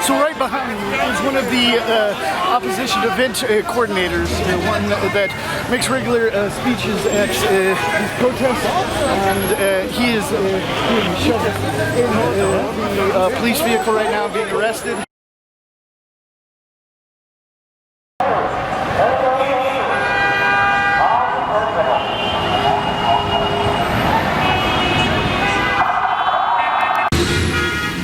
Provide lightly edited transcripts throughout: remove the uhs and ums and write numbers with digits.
So right behind me is one of the opposition event coordinators, one that makes regular speeches at these protests, and he is being shoved in the police vehicle right now, being arrested.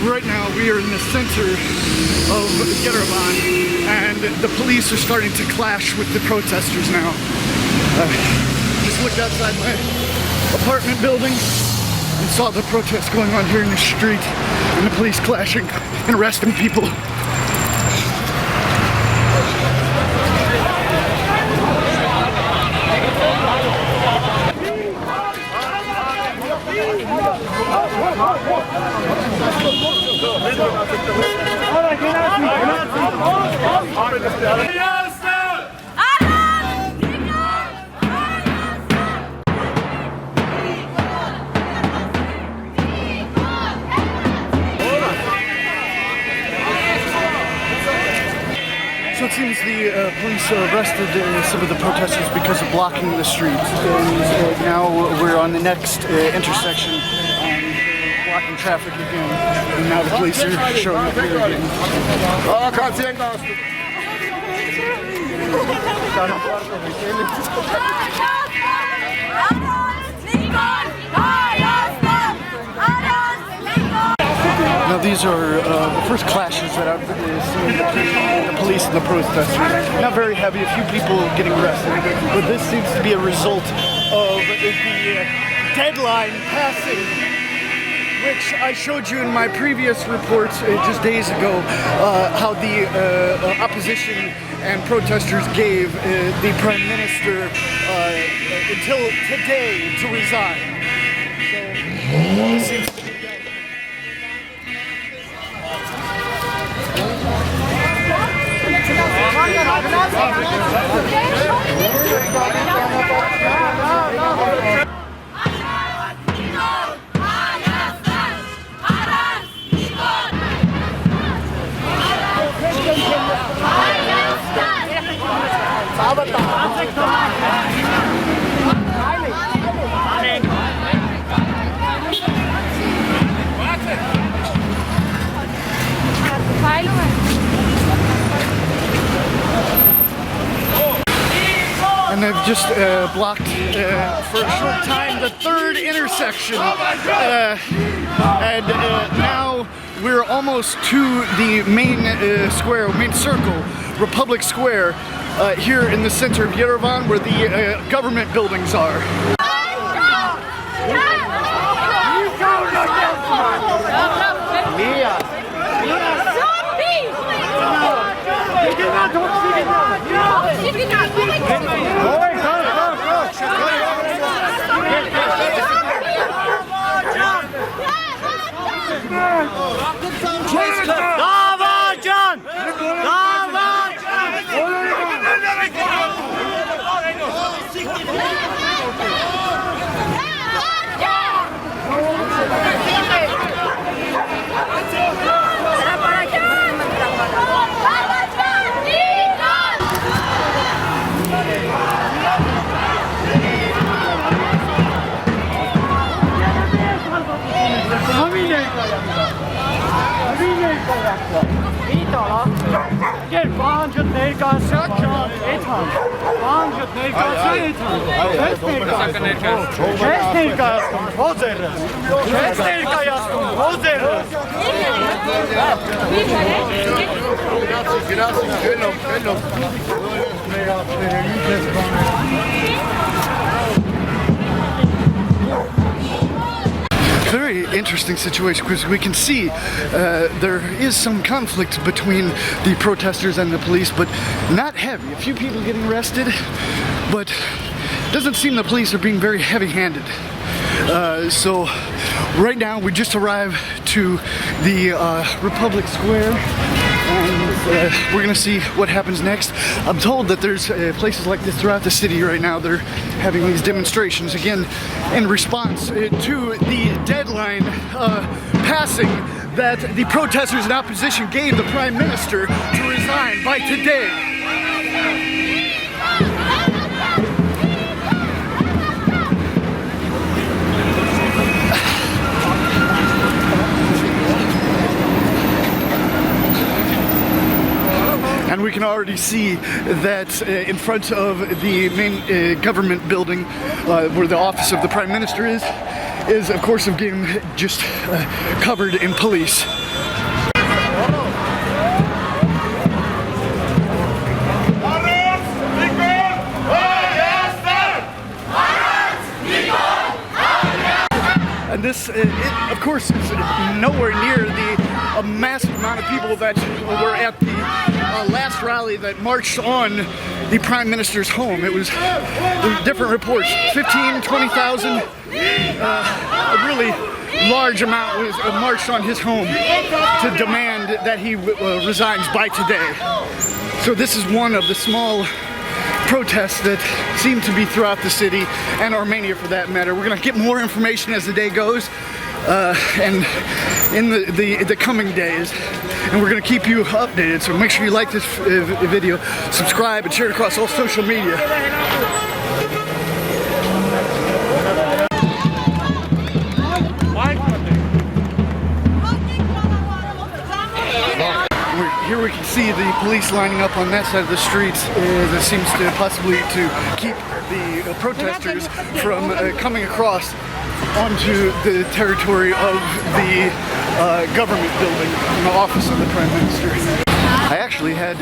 Right now we are in the center of Yerevan, and the police are starting to clash with the protesters now. Just looked outside my apartment building and saw the protests going on here in the street, and the police clashing and arresting people. So it seems the police arrested some of the protesters because of blocking the streets, and now we're on the next intersection and blocking traffic again, and now the police are showing up here again. Now these are the first clashes that I've seen between the police and the protesters. Not very heavy, a few people getting arrested, but this seems to be a result of the deadline passing, which I showed you in my previous reports just days ago, how the opposition and protesters gave the Prime Minister until today to resign. So it seems to be and they've just blocked for a short time the third intersection, and now we're almost to the main square, main circle, Republic Square, here in the center of Yerevan, where the government buildings are. Very interesting situation, because we can see there is some conflict between the protesters and the police, but not heavy. A few people getting arrested, but it doesn't seem the police are being very heavy-handed. So right now we just arrived to the Republic Square, and we're gonna see what happens next. I'm told that there's places like this throughout the city right now. They're having these demonstrations again in response to the deadline passing that the protesters in opposition gave the Prime Minister to resign by today. And we can already see that in front of the main government building, where the office of the Prime Minister is of course again just covered in police. And this, of course, is nowhere near the massive amount of people that were at the last rally that marched on the Prime Minister's home. It was different reports, 15, 20,000, a really large amount was marched on his home to demand that he resigns by today. So this is one of the small protests that seem to be throughout the city, and Armenia for that matter. We're going to get more information as the day goes, and in the coming days, and we're going to keep you updated. So make sure you like this video, subscribe, and share it across all social media. Here we can see the police lining up on that side of the street. That seems to possibly to keep the protesters from coming across onto the territory of the government building in the office of the Prime Minister. I actually had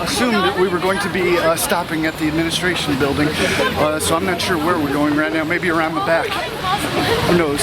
assumed that we were going to be stopping at the administration building, so I'm not sure where we're going right now. Maybe around the back. Who knows?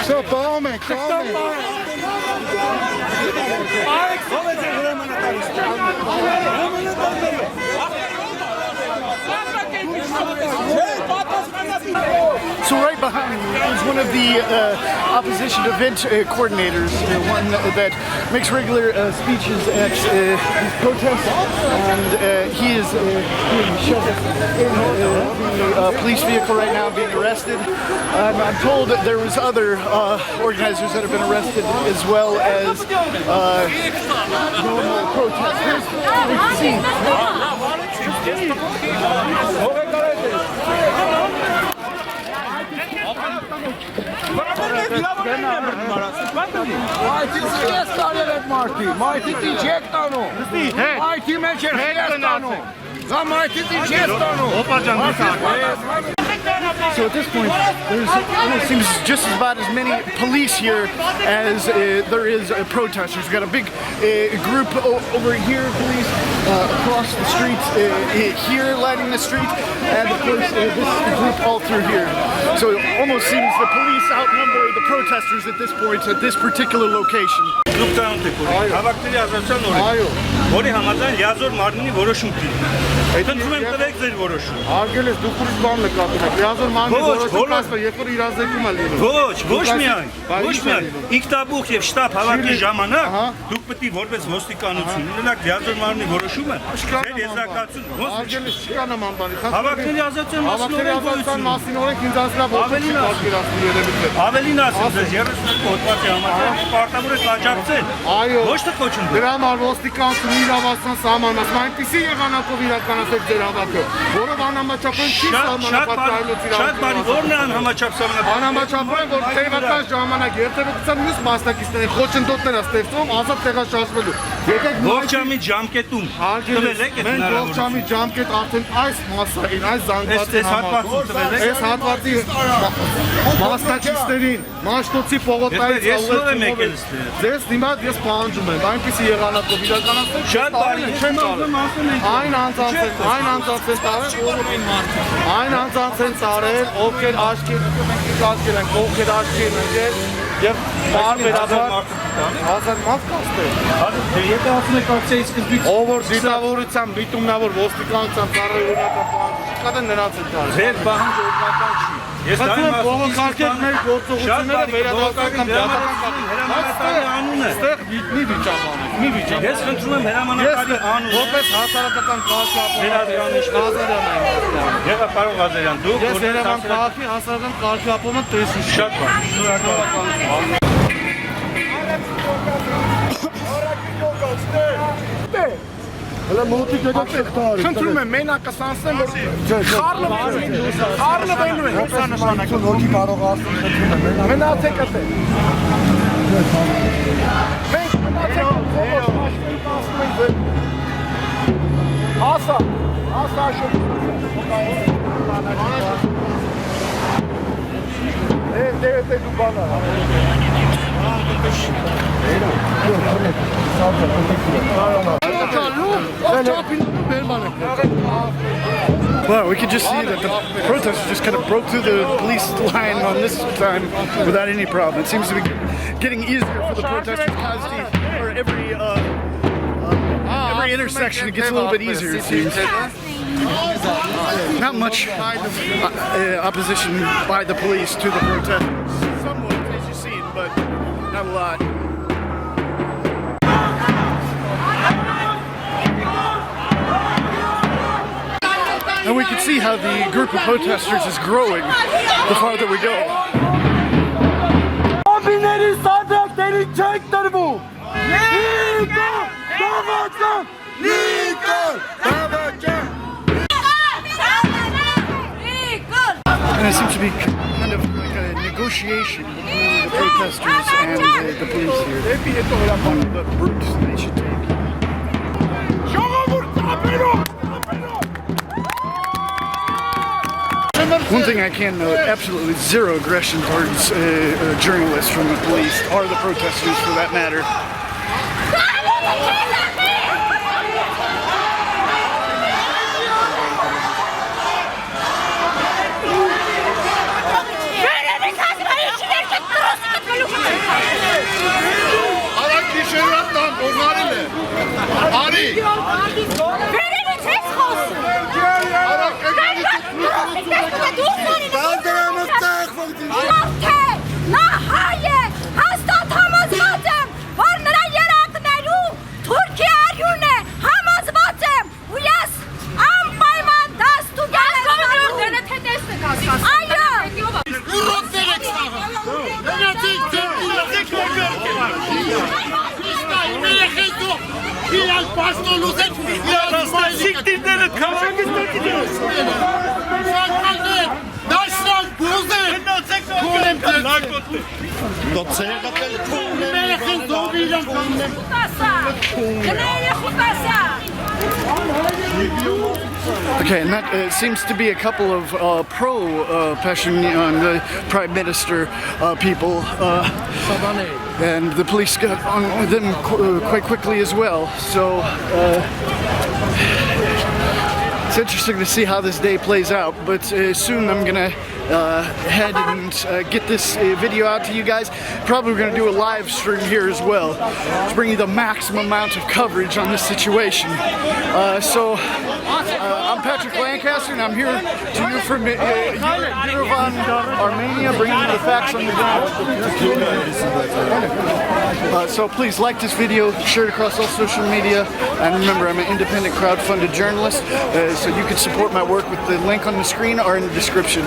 Все, Пауме, Пауме. So right behind me is one of the opposition event coordinators, one that makes regular speeches at these protests, and he is being shoved in the police vehicle right now, being arrested. I'm told that there was other organizers that have been arrested, as well as normal protesters. We can see. So at this point, there's almost seems just about as many police here as there is protesters. We've got a big group over here, police across the street here lighting the street, and of course this group all through here. So it almost seems the police outnumber the protesters at this point at this particular location. դուք կանոն եք ունի հավաքների ազատության օրենքը, որի համաձայն լիազոր մարմնի որոշում կլինի։ Խնդրում եմ տվեք ձեր որոշումը։ Արգել ես դուք ուրիշ բան նկատում եք։ Լիազոր մանրի որոշում կասը, երբ որ իրազեկում է լինում։ Ոչ միայն, ոչ միայն։ Իգտաբուխ եւ շտաբ հավաքի ժամանակ դուք պետք է որպես ոստիկանություն ունենաք լիազոր մարմնի որոշումը, ձեր եզրակացությունը։ Արգել ես չկա նման բանի։ Հավաքների ազատության մասին օրենք ինձ ասලා ոչ մի պատկերացնի երևի թե։ Ավելին ասեմ ձեզ 32 հոդվածի համաձայն պարտավոր եք աջակցել։ Ոչ թե կոչում։ Դրա համար ոստիկանությունը իրավասան սահմանած այնպիսի եղանակով իրականացեք ձեր հավաքը, որով անհամաչափեն չի սահմանապատկայելուց իրավասան։ Շատ բարի, որն է անհամաչափ սահմանապատկայելուց։ Անհամաչափեն, որ տևական ժամանակ երթևեկության մյուս մասնակիցների խոչընդոտներ է ստեղծում ազատ տեղաշարժվելու։ Եկեք ողջամիտ ժամկետում տվել եք այդ հնարավորությունը։ Մենք ողջամիտ ժամկետ արդեն այս մասային, այս զանգվածի համար։ Այս հատվածի մասնակիցներին Մաշտոցի պողոտայից ձեզ դիմա ես պահանջում եմ այնպիսի եղանակով իրականացնել շատ բարի չեմ ասում այն անձանց են տարել ովքեր աչքեր են ովքեր աչքեր են եւ բարբերաբար հազար մարդ կաստել եթե ասում եք ակցիայի սկզբից ով որ դիտավորությամբ դիտումնավոր ոստիկանության ծառայողական պահանջը կա դա նրանց է տարել ձեր պահանջը օրգանական չի ես դա եմ բողոքարկել մեր գործողությունները վերադարձական հրամանատարի անունը այստեղ մի վիճակ ես խնդրում եմ հրամանատարի անունը որպես հասարակական Եղա պարոն Ղազարյան դուք ես Երևան քաղաքի հասարակական կարգապահման տեսուչ շատ բարի շնորհակալ Հələ մոտիկ եկեք տարի։ Խնդրում եմ մենակը սանսնեմ որ խառը բերում են հուսանշանակ Ոգի կարող ասում խնդրում եմ մնացեք այդտեղ մենք մնացեք ասա շուտ դե դու բանա Well, we could just see that the protesters just kind of broke through the police line on this time without any problem. It seems to be getting easier for the protesters as every intersection it gets a little bit easier, it seems. Not much opposition by the police to the protesters. Somewhat, as you've seen, but not a lot. And we can see how the group of protesters is growing the farther we go. And it seems to be kind of like a negotiation between the protesters and the police here. The routes they should take. One thing I can note, absolutely zero aggression towards journalists from the police, or the protesters for that matter. Okay, and that seems to be a couple of pro-Pashinyan, the Prime Minister people, and the police got on with them quite quickly as well. So it's interesting to see how this day plays out, but soon I'm gonna head and get this video out to you guys. Probably we're gonna do a live stream here as well to bring you the maximum amount of coverage on this situation. I'm Patrick Lancaster, and I'm here to you from Yerevan, Armenia, bringing you the facts on the ground. So please like this video, share it across all social media, and remember, I'm an independent crowdfunded journalist, so you can support my work with the link on the screen or in the description.